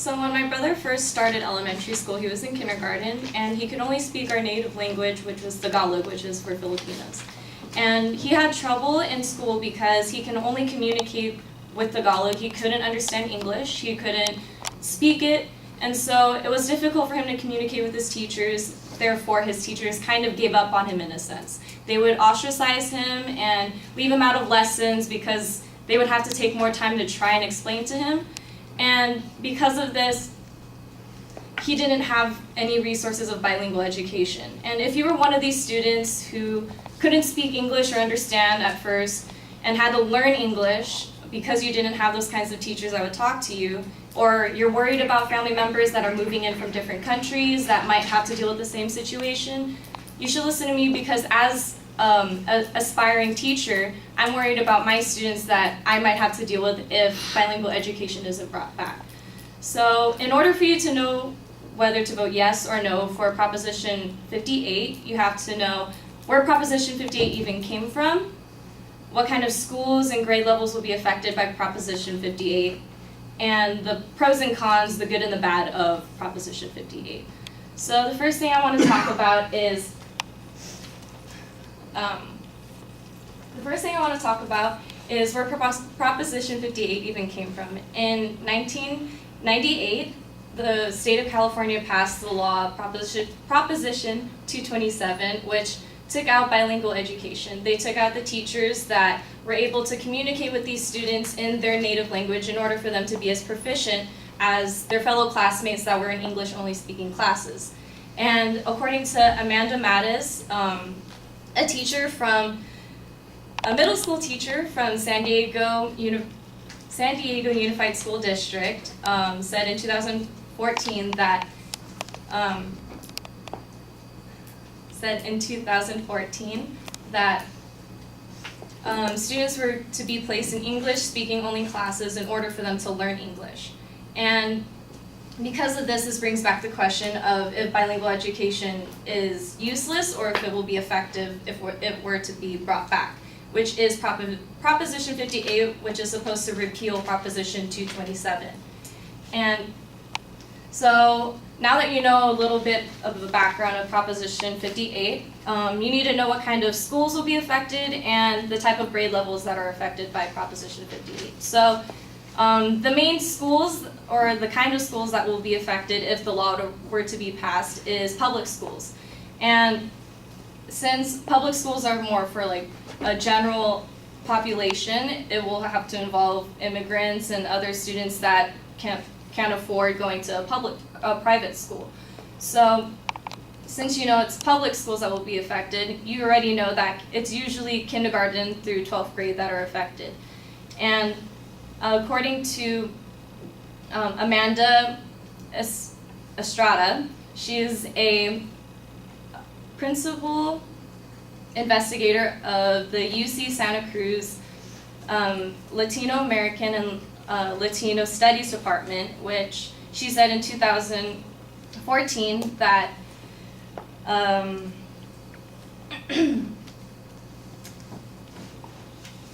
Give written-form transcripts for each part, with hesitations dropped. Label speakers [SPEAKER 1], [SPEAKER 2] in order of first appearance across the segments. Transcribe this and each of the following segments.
[SPEAKER 1] So when my brother first started elementary school, he was in kindergarten, and he could only speak our native language, which was Tagalog, which is for Filipinos. And he had trouble in school because he can only communicate with Tagalog. He couldn't understand English, he couldn't speak it, and so it was difficult for him to communicate with his teachers. Therefore, his teachers kind of gave up on him in a sense. They would ostracize him and leave him out of lessons because they would have to take more time to try and explain to him. And because of this, he didn't have any resources of bilingual education. And if you were one of these students who couldn't speak English or understand at first and had to learn English because you didn't have those kinds of teachers that would talk to you, or you're worried about family members that are moving in from different countries that might have to deal with the same situation, you should listen to me, because as an aspiring teacher, I'm worried about my students that I might have to deal with if bilingual education isn't brought back. So in order for you to know whether to vote yes or no for Proposition 58, you have to know where Proposition 58 even came from, what kind of schools and grade levels will be affected by Proposition 58, and the pros and cons, the good and the bad of Proposition 58. So the first thing I want to talk about is where Proposition 58 even came from. In 1998, the state of California passed the law Proposition 227, which took out bilingual education. They took out the teachers that were able to communicate with these students in their native language in order for them to be as proficient as their fellow classmates that were in English-only speaking classes. And according to Amanda Mattis, a middle school teacher from San Diego Unified School District, said in 2014 that students were to be placed in English-speaking only classes in order for them to learn English. And because of this brings back the question of if bilingual education is useless or if it will be effective if it were to be brought back, which is Proposition 58, which is supposed to repeal Proposition 227. And so now that you know a little bit of the background of Proposition 58, you need to know what kind of schools will be affected and the type of grade levels that are affected by Proposition 58. So the main schools, or the kind of schools that will be affected if the law were to be passed, is public schools. And since public schools are more for like a general population, it will have to involve immigrants and other students that can't afford going to a private school. So since you know it's public schools that will be affected, you already know that it's usually kindergarten through 12th grade that are affected. And according to Amanda Estrada, she is a principal investigator of the UC Santa Cruz Latino American and Latino Studies Department, which she said in 2014 that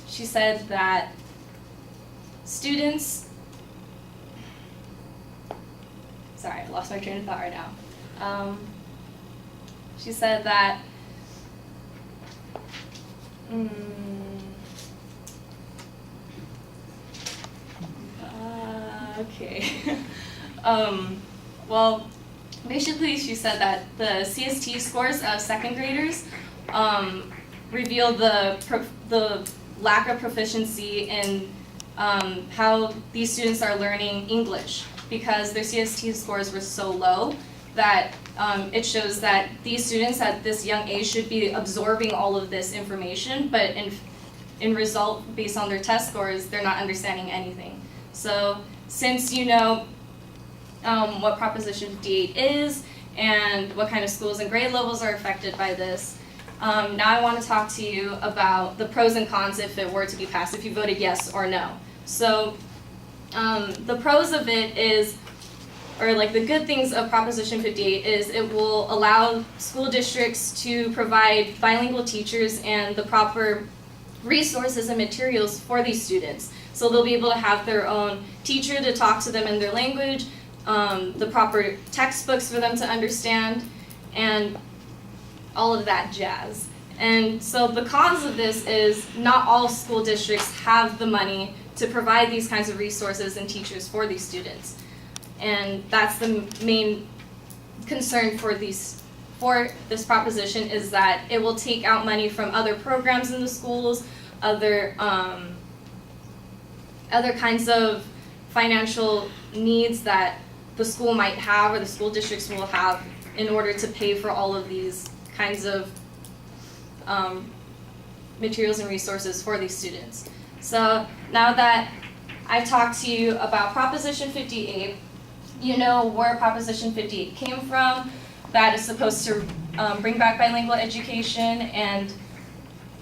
[SPEAKER 1] she said that students, sorry, I lost my train of thought right now. She said that okay. Well, basically she said that the CST scores of second graders reveal the lack of proficiency in how these students are learning English, because their CST scores were so low that it shows that these students at this young age should be absorbing all of this information, but in result, based on their test scores, they're not understanding anything. So since you know what Proposition 58 is and what kind of schools and grade levels are affected by this, now I want to talk to you about the pros and cons if it were to be passed, if you voted yes or no. So the pros of it is, or like the good things of Proposition 58 is it will allow school districts to provide bilingual teachers and the proper resources and materials for these students. So they'll be able to have their own teacher to talk to them in their language. the proper textbooks for them to understand, and all of that jazz. And so the cause of this is not all school districts have the money to provide these kinds of resources and teachers for these students. And that's the main concern for this proposition, is that it will take out money from other programs in the schools, other kinds of financial needs that the school might have or the school districts will have in order to pay for all of these kinds of materials and resources for these students. So now that I've talked to you about Proposition 58, you know where Proposition 58 came from, that is supposed to bring back bilingual education, and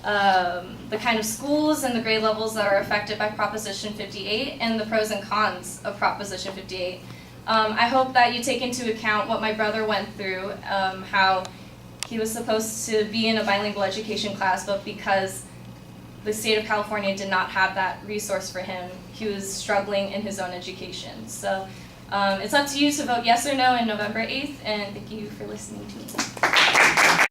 [SPEAKER 1] the kind of schools and the grade levels that are affected by Proposition 58, and the pros and cons of Proposition 58. I hope that you take into account what my brother went through, how he was supposed to be in a bilingual education class, but because the state of California did not have that resource for him, he was struggling in his own education. So it's up to you to vote yes or no on November 8th, and thank you for listening to me.